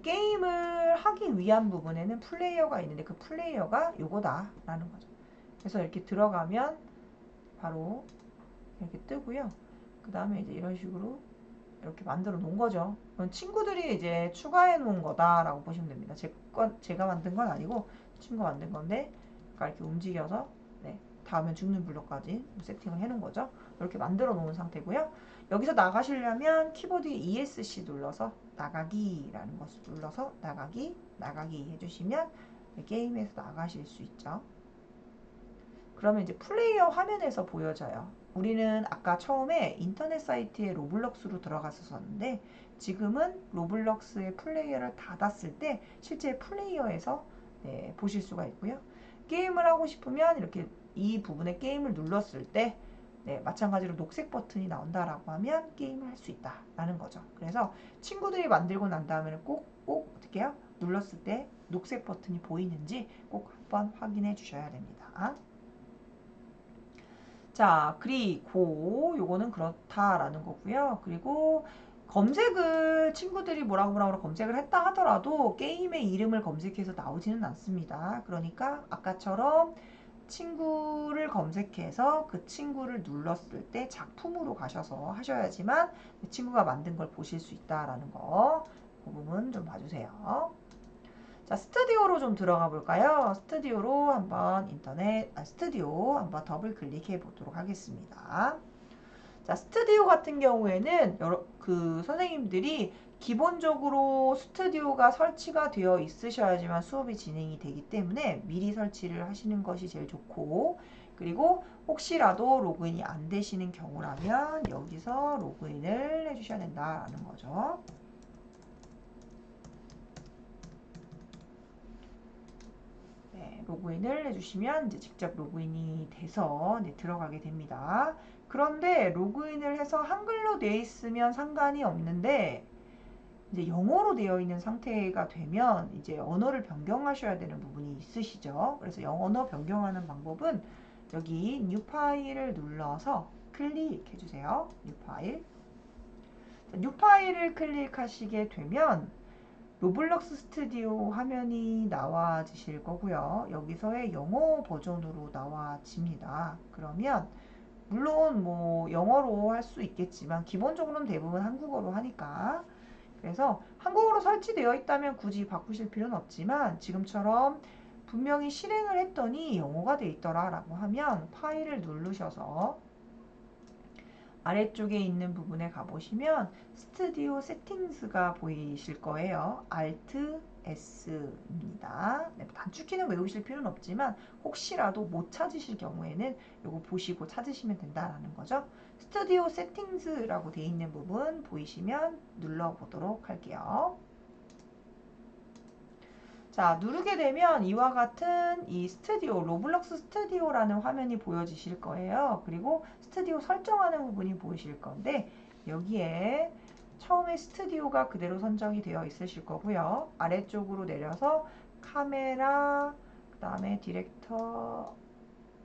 게임을 하기 위한 부분에는 플레이어가 있는데 그 플레이어가 요거다 라는 거죠. 그래서 이렇게 들어가면 바로 이렇게 뜨고요. 그 다음에 이제 이런 식으로 이렇게 만들어 놓은 거죠. 친구들이 이제 추가해 놓은 거다라고 보시면 됩니다. 제가 만든 건 아니고 친구가 만든 건데 이렇게 움직여서 네, 닿으면 죽는 블록까지 세팅을 해 놓은 거죠. 이렇게 만들어 놓은 상태고요. 여기서 나가시려면 키보드에 ESC 눌러서 나가기라는 것을 눌러서 나가기 해주시면 게임에서 나가실 수 있죠. 그러면 이제 플레이어 화면에서 보여져요. 우리는 아까 처음에 인터넷 사이트에 로블록스로 들어갔었는데 지금은 로블록스의 플레이어를 닫았을 때 실제 플레이어에서 네, 보실 수가 있고요. 게임을 하고 싶으면 이렇게 이 부분에 게임을 눌렀을 때 네, 마찬가지로 녹색 버튼이 나온다라고 하면 게임을 할 수 있다라는 거죠. 그래서 친구들이 만들고 난 다음에는 꼭 어떻게 해요? 눌렀을 때 녹색 버튼이 보이는지 꼭 한번 확인해 주셔야 됩니다. 자, 그리고 요거는 그렇다라는 거고요. 그리고 검색을 친구들이 뭐라고 검색을 했다 하더라도 게임의 이름을 검색해서 나오지는 않습니다. 그러니까 아까처럼 친구를 검색해서 그 친구를 눌렀을 때 작품으로 가셔서 하셔야지만 친구가 만든 걸 보실 수 있다라는 거, 그 부분 좀 봐주세요. 자, 스튜디오로 좀 들어가 볼까요? 스튜디오로 한번 스튜디오 한번 더블 클릭해 보도록 하겠습니다. 자, 스튜디오 같은 경우에는 선생님들이 기본적으로 스튜디오가 설치가 되어 있으셔야지만 수업이 진행이 되기 때문에 미리 설치를 하시는 것이 제일 좋고, 그리고 혹시라도 로그인이 안 되시는 경우라면 여기서 로그인을 해주셔야 된다는 거죠. 네, 로그인을 해주시면 이제 직접 로그인이 돼서 들어가게 됩니다. 그런데 로그인을 해서 한글로 되어 있으면 상관이 없는데 이제 영어로 되어 있는 상태가 되면 이제 언어를 변경하셔야 되는 부분이 있으시죠. 그래서 언어 변경하는 방법은 여기 New 파일을 눌러서 클릭해 주세요. New 파일. New 파일을 클릭하시게 되면 로블록스 스튜디오 화면이 나와지실 거고요. 여기서의 영어 버전으로 나와집니다. 그러면 물론 뭐 영어로 할 수 있겠지만 기본적으로는 대부분 한국어로 하니까 그래서 한국어로 설치되어 있다면 굳이 바꾸실 필요는 없지만 지금처럼 분명히 실행을 했더니 영어가 돼 있더라 라고 하면 파일을 누르셔서 아래쪽에 있는 부분에 가보시면 스튜디오 세팅스가 보이실 거예요. Alt S입니다. 네, 단축키는 외우실 필요는 없지만 혹시라도 못 찾으실 경우에는 이거 보시고 찾으시면 된다라는 거죠. 스튜디오 세팅스라고 되어 있는 부분 보이시면 눌러보도록 할게요. 자, 누르게 되면 이와 같은 이 스튜디오, 로블록스 스튜디오라는 화면이 보여지실 거예요. 그리고 스튜디오 설정하는 부분이 보이실 건데 여기에 처음에 스튜디오가 그대로 선정이 되어 있으실 거고요. 아래쪽으로 내려서 카메라, 그 다음에 디렉터,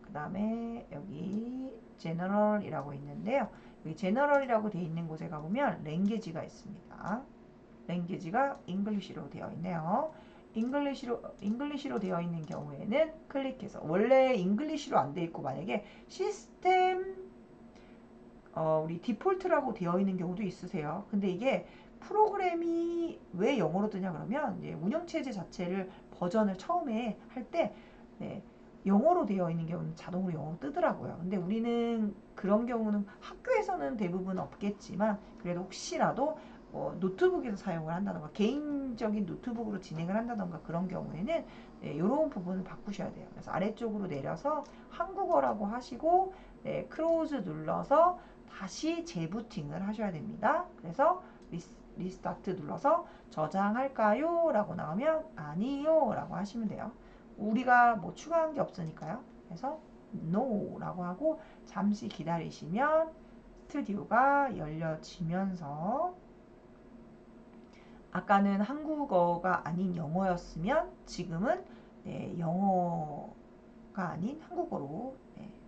그 다음에 여기 제너럴이라고 있는데요. 여기 제너럴이라고 되어 있는 곳에 가보면 랭귀지가 있습니다. 랭귀지가 잉글리시로 되어 있네요. 잉글리시로 되어 있는 경우에는 클릭해서 원래 잉글리시로 안 되어 있고 만약에 시스템 우리 디폴트라고 되어 있는 경우도 있으세요. 근데 이게 프로그램이 왜 영어로 뜨냐 그러면 이제 운영체제 자체를 버전을 처음에 할 때 네, 영어로 되어 있는 경우는 자동으로 영어로 뜨더라고요. 근데 우리는 그런 경우는 학교에서는 대부분 없겠지만 그래도 혹시라도 노트북에서 사용을 한다던가 개인적인 노트북으로 진행을 한다던가 그런 경우에는 이런 부분을 바꾸셔야 돼요. 그래서 아래쪽으로 내려서 한국어라고 하시고 크로즈 눌러서 다시 재부팅을 하셔야 됩니다. 그래서 리스타트 눌러서 저장할까요? 라고 나오면 아니요 라고 하시면 돼요. 우리가 뭐 추가한 게 없으니까요. 그래서 no 라고 하고 잠시 기다리시면 스튜디오가 열려지면서 아까는 한국어가 아닌 영어였으면 지금은 영어가 아닌 한국어로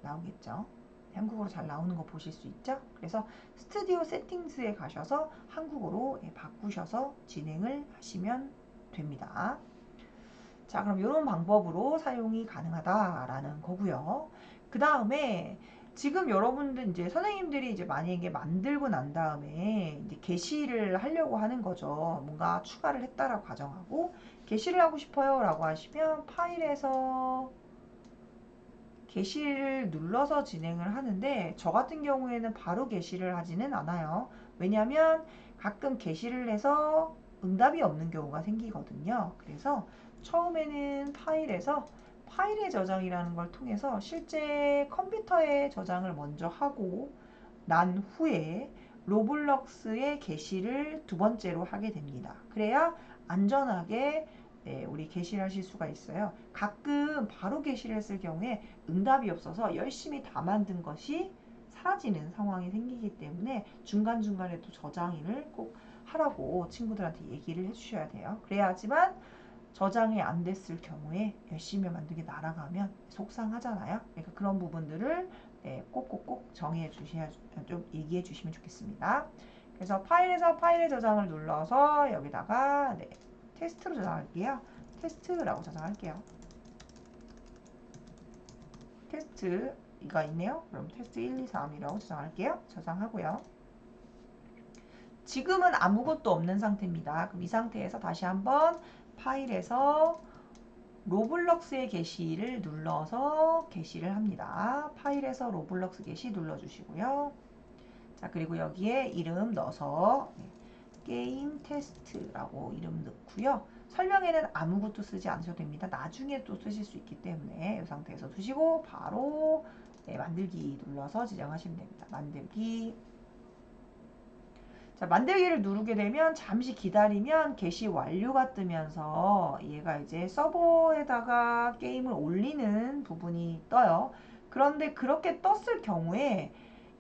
나오겠죠. 한국어로 잘 나오는 거 보실 수 있죠? 그래서 스튜디오 세팅스에 가셔서 한국어로 바꾸셔서 진행을 하시면 됩니다. 자, 그럼 이런 방법으로 사용이 가능하다라는 거고요. 그 다음에 지금 여러분들 이제 선생님들이 이제 만약에 만들고 난 다음에 이제 게시를 하려고 하는 거죠. 뭔가 추가를 했다라고 가정하고 게시를 하고 싶어요 라고 하시면 파일에서 게시를 눌러서 진행을 하는데 저 같은 경우에는 바로 게시를 하지는 않아요. 왜냐하면 가끔 게시를 해서 응답이 없는 경우가 생기거든요. 그래서 처음에는 파일에서 파일의 저장이라는 걸 통해서 실제 컴퓨터에 저장을 먼저 하고 난 후에 로블록스의 게시를 두 번째로 하게 됩니다. 그래야 안전하게 우리 게시를 하실 수가 있어요. 가끔 바로 게시를 했을 경우에 응답이 없어서 열심히 다 만든 것이 사라지는 상황이 생기기 때문에 중간중간에 또 저장을 꼭 하라고 친구들한테 얘기를 해주셔야 돼요. 그래야지만 저장이 안 됐을 경우에 열심히 만든 게 날아가면 속상하잖아요. 그러니까 그런 부분들을 꼭꼭꼭 정해 주셔야 좀 얘기해 주시면 좋겠습니다. 그래서 파일에서 파일의 저장을 눌러서 여기다가 테스트로 저장할게요. 테스트라고 저장할게요. 테스트가 있네요. 그럼 테스트 1, 2, 3이라고 저장할게요. 저장하고요. 지금은 아무것도 없는 상태입니다. 그럼 이 상태에서 다시 한번 파일에서 로블록스의 게시를 눌러서 게시를 합니다. 파일에서 로블록스 게시 눌러주시고요. 자, 그리고 여기에 이름 넣어서 게임 테스트라고 이름 넣고요. 설명에는 아무것도 쓰지 않으셔도 됩니다. 나중에 또 쓰실 수 있기 때문에 이 상태에서 두시고 바로 만들기 눌러서 지정하시면 됩니다. 만들기. 자, 만들기를 누르게 되면 잠시 기다리면 게시 완료가 뜨면서 얘가 이제 서버에다가 게임을 올리는 부분이 떠요. 그런데 그렇게 떴을 경우에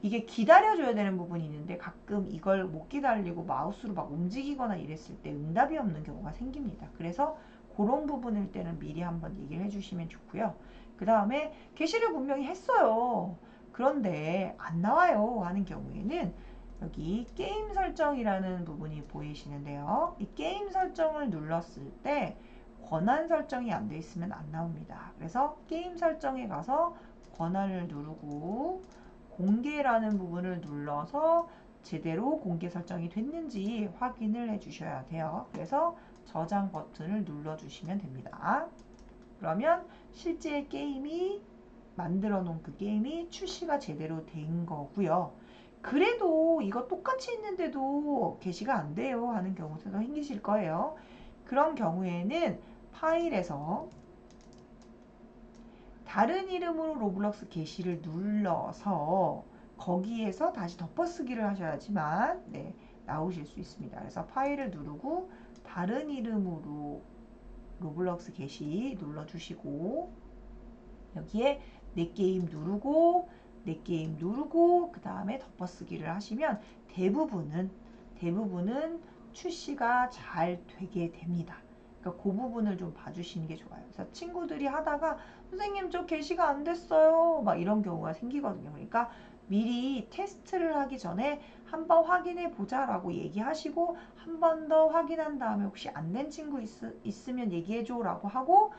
이게 기다려줘야 되는 부분이 있는데 가끔 이걸 못 기다리고 마우스로 막 움직이거나 이랬을 때 응답이 없는 경우가 생깁니다. 그래서 그런 부분일 때는 미리 한번 얘기를 해주시면 좋고요. 그 다음에 게시를 분명히 했어요. 그런데 안 나와요 하는 경우에는 여기 게임 설정이라는 부분이 보이시는데요. 이 게임 설정을 눌렀을 때 권한 설정이 안 돼 있으면 안 나옵니다. 그래서 게임 설정에 가서 권한을 누르고 공개라는 부분을 눌러서 제대로 공개 설정이 됐는지 확인을 해 주셔야 돼요. 그래서 저장 버튼을 눌러 주시면 됩니다. 그러면 실제 게임이 만들어 놓은 그 게임이 출시가 제대로 된 거고요. 그래도 이거 똑같이 있는데도 게시가 안 돼요 하는 경우도 생기실 거예요. 그런 경우에는 파일에서 다른 이름으로 로블록스 게시를 눌러서 거기에서 다시 덮어쓰기를 하셔야지만 나오실 수 있습니다. 그래서 파일을 누르고 다른 이름으로 로블록스 게시 눌러주시고 여기에 내 게임 누르고 내 게임 누르고 그 다음에 덮어쓰기를 하시면 대부분은 출시가 잘 되게 됩니다. 그러니까 그 부분을 좀 봐주시는 게 좋아요. 그래서 친구들이 하다가 선생님 저 게시가 안 됐어요 막 이런 경우가 생기거든요. 그러니까 미리 테스트를 하기 전에 한번 확인해 보자 라고 얘기하시고 한 번 더 확인한 다음에 혹시 안 된 친구 있으면 얘기해 줘 라고 하고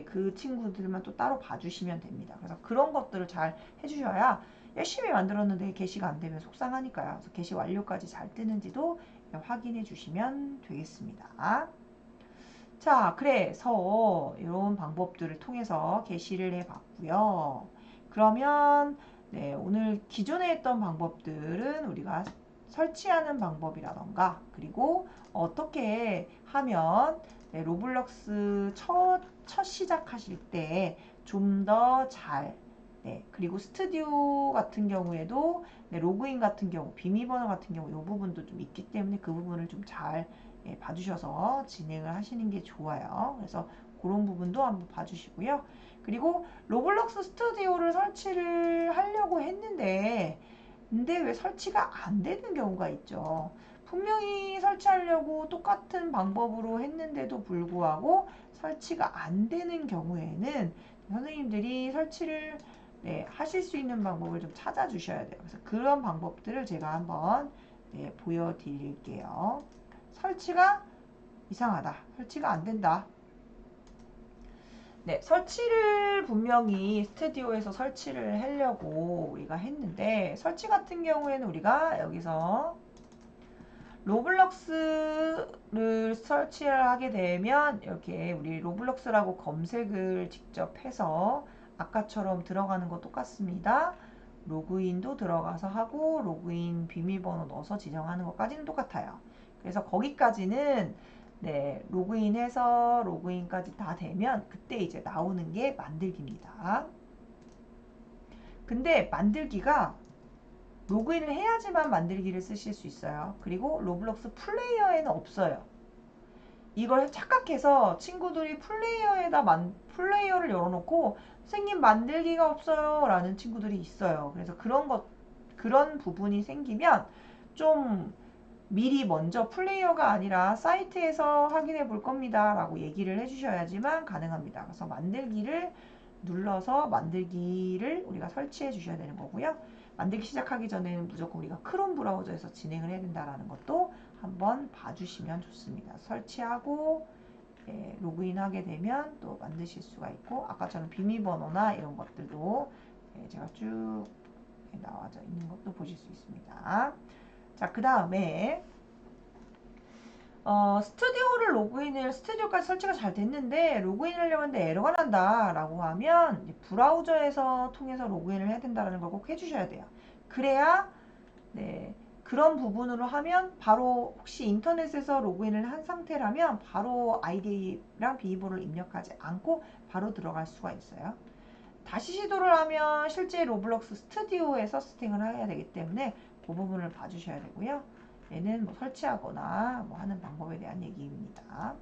그 친구들만 또 따로 봐주시면 됩니다. 그래서 그런 것들을 잘 해주셔야 열심히 만들었는데 게시가 안 되면 속상하니까요. 그래서 게시 완료까지 잘 뜨는지도 확인해 주시면 되겠습니다. 자, 그래서 이런 방법들을 통해서 게시를 해봤고요. 그러면 네, 오늘 기존에 했던 방법들은 우리가 설치하는 방법이라던가 그리고 어떻게 하면 네, 로블록스 첫 시작하실 때 좀 더 잘 네, 그리고 스튜디오 같은 경우에도 네, 로그인 같은 경우 비밀번호 같은 경우 이 부분도 좀 있기 때문에 그 부분을 좀잘 봐주셔서 진행을 하시는 게 좋아요. 그래서 그런 부분도 한번 봐주시고요. 그리고 로블록스 스튜디오를 설치를 하려고 했는데 근데 왜 설치가 안 되는 경우가 있죠. 분명히 설치하려고 똑같은 방법으로 했는데도 불구하고 설치가 안 되는 경우에는 선생님들이 설치를 네, 하실 수 있는 방법을 좀 찾아주셔야 돼요. 그래서 그런 방법들을 제가 한번 네, 보여드릴게요. 설치가 이상하다. 설치가 안 된다. 네, 설치를 분명히 스튜디오에서 설치를 하려고 우리가 했는데 설치 같은 경우에는 우리가 여기서 로블록스를 설치를 하게 되면 이렇게 우리 로블록스라고 검색을 직접 해서 아까처럼 들어가는 거 똑같습니다. 로그인도 들어가서 하고 로그인 비밀번호 넣어서 지정하는 것까지는 똑같아요. 그래서 거기까지는 네, 로그인해서 로그인까지 다 되면 그때 이제 나오는 게 만들기입니다. 근데 만들기가 로그인을 해야지만 만들기를 쓰실 수 있어요. 그리고 로블록스 플레이어에는 없어요. 이걸 착각해서 친구들이 플레이어를 열어놓고 선생님 만들기가 없어요 라는 친구들이 있어요. 그래서 그런 부분이 생기면 좀 미리 먼저 플레이어가 아니라 사이트에서 확인해 볼 겁니다 라고 얘기를 해주셔야지만 가능합니다. 그래서 만들기를 눌러서 만들기를 우리가 설치해 주셔야 되는 거고요. 만들기 시작하기 전에는 무조건 우리가 크롬 브라우저에서 진행을 해야 된다는 것도 한번 봐주시면 좋습니다. 설치하고 로그인 하게 되면 또 만드실 수가 있고 아까처럼 비밀번호나 이런 것들도 제가 쭉 나와져 있는 것도 보실 수 있습니다. 자, 그 다음에 스튜디오까지 설치가 잘 됐는데 로그인 하려고 했는데 에러가 난다 라고 하면 브라우저에서 통해서 로그인을 해야 된다는 걸 꼭 해주셔야 돼요. 그래야 네, 그런 부분으로 하면 바로 혹시 인터넷에서 로그인을 한 상태라면 바로 아이디랑 비밀번호를 입력하지 않고 바로 들어갈 수가 있어요. 다시 시도를 하면 실제 로블록스 스튜디오에서 세팅을 해야 되기 때문에 그 부분을 봐주셔야 되고요. 얘는 뭐 설치하거나 뭐 하는 방법에 대한 얘기입니다.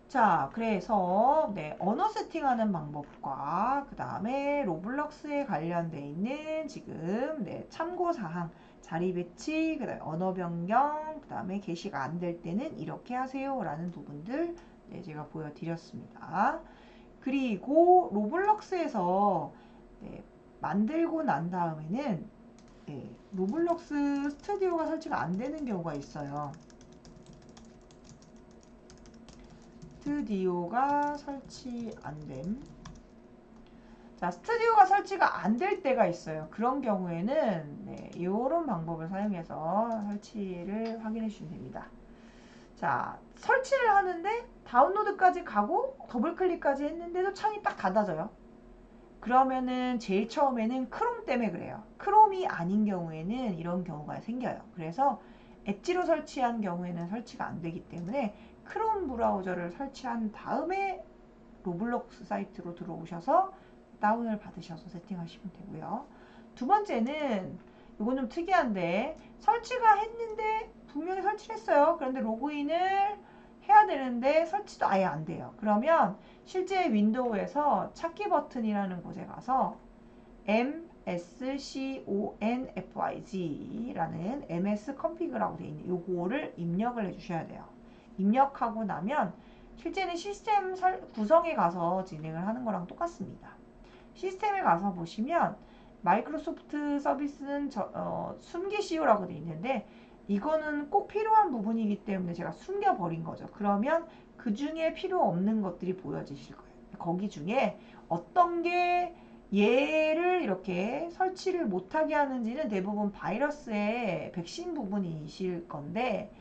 자, 그래서 네, 언어 세팅하는 방법과 그 다음에 로블록스에 관련돼 있는 지금 네, 참고사항, 자리 배치, 그 다음에 언어 변경, 그 다음에 게시가 안 될 때는 이렇게 하세요 라는 부분들 네, 제가 보여드렸습니다. 그리고 로블록스에서 네, 만들고 난 다음에는 네, 로블록스 스튜디오가 설치가 안 되는 경우가 있어요. 스튜디오가 설치 안 됨. 자, 스튜디오가 설치가 안 될 때가 있어요. 그런 경우에는 네, 이런 방법을 사용해서 설치를 확인해 주시면 됩니다. 자, 설치를 하는데 다운로드까지 가고 더블 클릭까지 했는데도 창이 딱 닫아져요. 그러면은 제일 처음에는 크롬 때문에 그래요. 크롬이 아닌 경우에는 이런 경우가 생겨요. 그래서 엣지로 설치한 경우에는 설치가 안 되기 때문에 크롬 브라우저를 설치한 다음에 로블록스 사이트로 들어오셔서 다운을 받으셔서 세팅하시면 되고요. 두 번째는 이건 좀 특이한데 설치가 했는데 분명히 설치를 했어요. 그런데 로그인을 해야 되는데 설치도 아예 안 돼요. 그러면 실제 윈도우에서 찾기 버튼이라는 곳에 가서 msconfig라는 msconfig라고 되어 있는 요거를 입력을 해주셔야 돼요. 입력하고 나면 실제는 시스템 구성에 가서 진행을 하는 거랑 똑같습니다. 시스템에 가서 보시면 마이크로소프트 서비스는 숨기 CU라고 되어 있는데 이거는 꼭 필요한 부분이기 때문에 제가 숨겨버린 거죠. 그러면 그 중에 필요 없는 것들이 보여지실 거예요. 거기 중에 어떤 게 얘를 이렇게 설치를 못하게 하는지는 대부분 바이러스의 백신 부분이실 건데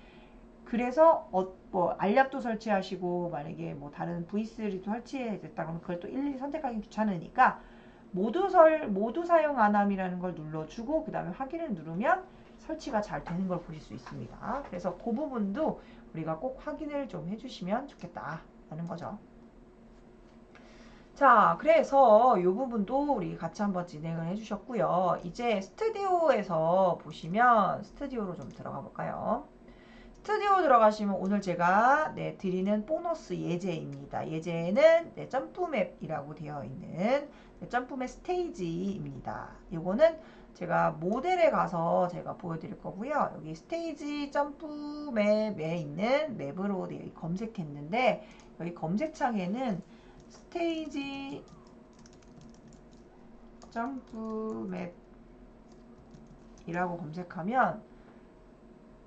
그래서 뭐 알약도 설치하시고 만약에 뭐 다른 V3도 설치했다 그러면 그걸 또 일일이 선택하기 귀찮으니까 모두 사용 안함이라는 걸 눌러주고 그 다음에 확인을 누르면 설치가 잘 되는 걸 보실 수 있습니다. 그래서 그 부분도 우리가 꼭 확인을 좀 해주시면 좋겠다라는 거죠. 자, 그래서 이 부분도 우리 같이 한번 진행을 해주셨고요. 이제 스튜디오에서 보시면 스튜디오로 좀 들어가 볼까요? 스튜디오 들어가시면 오늘 제가 드리는 보너스 예제입니다. 예제는 점프맵이라고 되어 있는 점프맵 스테이지입니다. 이거는 제가 모델에 가서 제가 보여드릴 거고요. 여기 스테이지 점프맵에 있는 맵으로 검색했는데 여기 검색창에는 스테이지 점프맵이라고 검색하면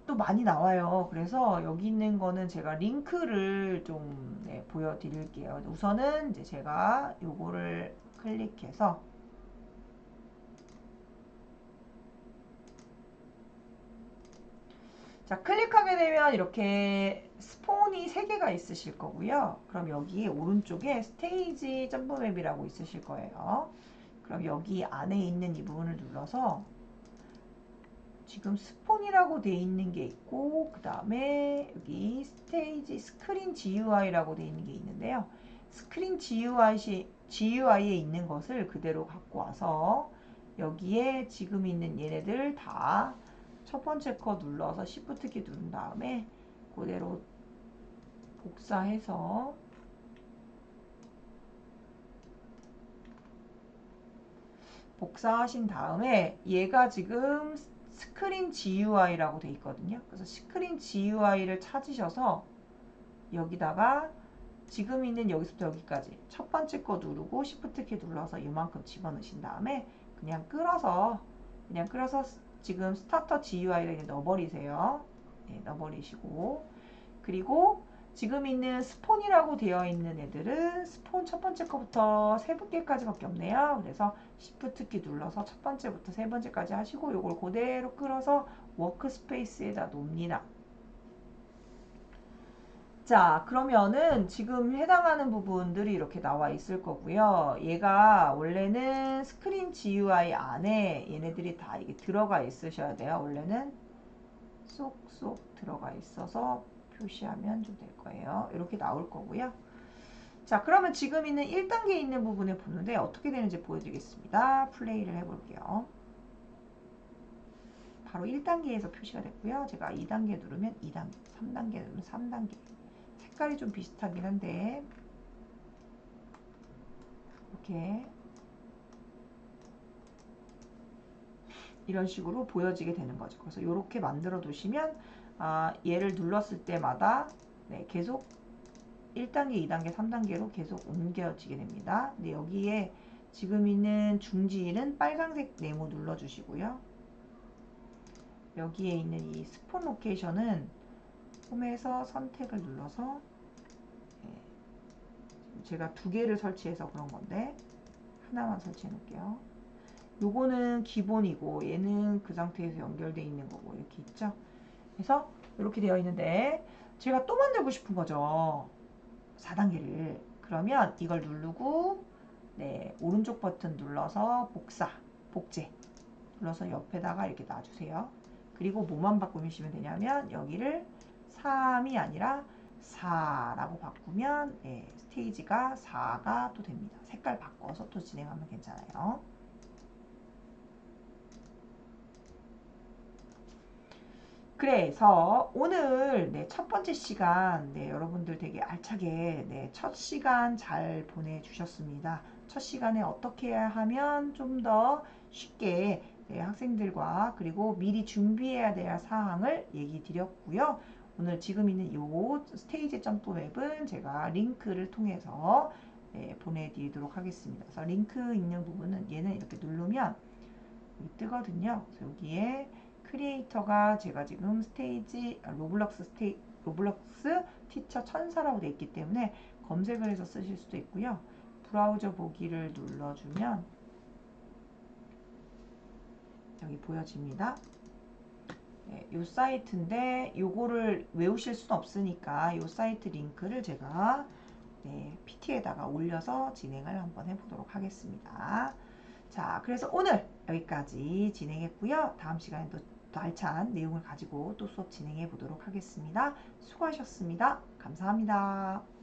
또 많이 나와요. 그래서 여기 있는 거는 제가 링크를 좀 보여드릴게요. 우선은 이제 제가 요거를 클릭해서 자, 클릭하게 되면 이렇게 스폰이 3개가 있으실 거고요. 그럼 여기 오른쪽에 스테이지 점프맵이라고 있으실 거예요. 그럼 여기 안에 있는 이 부분을 눌러서 지금 스폰이라고 돼 있는 게 있고 그 다음에 여기 스테이지 스크린 GUI라고 돼 있는 게 있는데요. 스크린 GUI에 있는 것을 그대로 갖고 와서 여기에 지금 있는 얘네들 다 첫 번째 거 눌러서 Shift 키 누른 다음에 그대로 복사해서 복사하신 다음에 얘가 지금 스크린 GUI라고 돼 있거든요. 그래서 스크린 GUI를 찾으셔서 여기다가 지금 있는 여기서부터 여기까지 첫 번째 거 누르고 Shift 키 눌러서 이만큼 집어넣으신 다음에 그냥 끌어서 지금 스타터 GUI를 넣어버리세요. 네, 넣어버리시고 그리고 지금 있는 스폰이라고 되어 있는 애들은 스폰 첫 번째 거부터 세 개까지밖에 없네요. 그래서 Shift 키 눌러서 첫 번째부터 세 번째까지 하시고 이걸 그대로 끌어서 워크스페이스에다 놓습니다. 자, 그러면은 지금 해당하는 부분들이 이렇게 나와 있을 거고요. 얘가 원래는 스크린 GUI 안에 얘네들이 다 이게 들어가 있으셔야 돼요. 원래는 쏙쏙 들어가 있어서 표시하면 좀 될 거예요. 이렇게 나올 거고요. 자, 그러면 지금 있는 1단계 있는 부분을 보는데 어떻게 되는지 보여드리겠습니다. 플레이를 해볼게요. 바로 1단계에서 표시가 됐고요. 제가 2단계 누르면 2단계, 3단계 누르면 3단계. 색깔이 좀 비슷하긴 한데 이렇게 이런 식으로 보여지게 되는 거죠. 그래서 이렇게 만들어 두시면 얘를 눌렀을 때마다 계속 1단계, 2단계, 3단계로 계속 옮겨지게 됩니다. 근데 여기에 지금 있는 중지는 빨간색 네모 눌러주시고요. 여기에 있는 이 스폰 로케이션은 홈에서 선택을 눌러서 제가 2개를 설치해서 그런 건데 하나만 설치해 놓을게요. 요거는 기본이고 얘는 그 상태에서 연결되어 있는 거고 이렇게 있죠. 그래서 이렇게 되어 있는데 제가 또 만들고 싶은 거죠. 4단계를. 그러면 이걸 누르고 오른쪽 버튼 눌러서 복제 눌러서 옆에다가 이렇게 놔주세요. 그리고 뭐만 바꾸시면 되냐면 여기를 3이 아니라 4라고 바꾸면 스테이지가 4가 또 됩니다. 색깔 바꿔서 또 진행하면 괜찮아요. 그래서 오늘 첫 번째 시간 여러분들 되게 알차게 첫 시간 잘 보내주셨습니다. 첫 시간에 어떻게 하면 좀 더 쉽게 학생들과 그리고 미리 준비해야 될 사항을 얘기 드렸고요. 오늘 지금 있는 이 스테이지 점프 맵은 제가 링크를 통해서 보내드리도록 하겠습니다. 그래서 링크 있는 부분은 얘는 이렇게 누르면 여기 뜨거든요. 그래서 여기에 크리에이터가 제가 지금 로블록스 티처 천사라고 되어 있기 때문에 검색을 해서 쓰실 수도 있고요. 브라우저 보기를 눌러주면 여기 보여집니다. 네, 요 사이트인데 요거를 외우실 수는 없으니까 요 사이트 링크를 제가 네, PT에다가 올려서 진행을 한번 해보도록 하겠습니다. 자, 그래서 오늘 여기까지 진행했고요. 다음 시간에도 더 알찬 내용을 가지고 또 수업 진행해 보도록 하겠습니다. 수고하셨습니다. 감사합니다.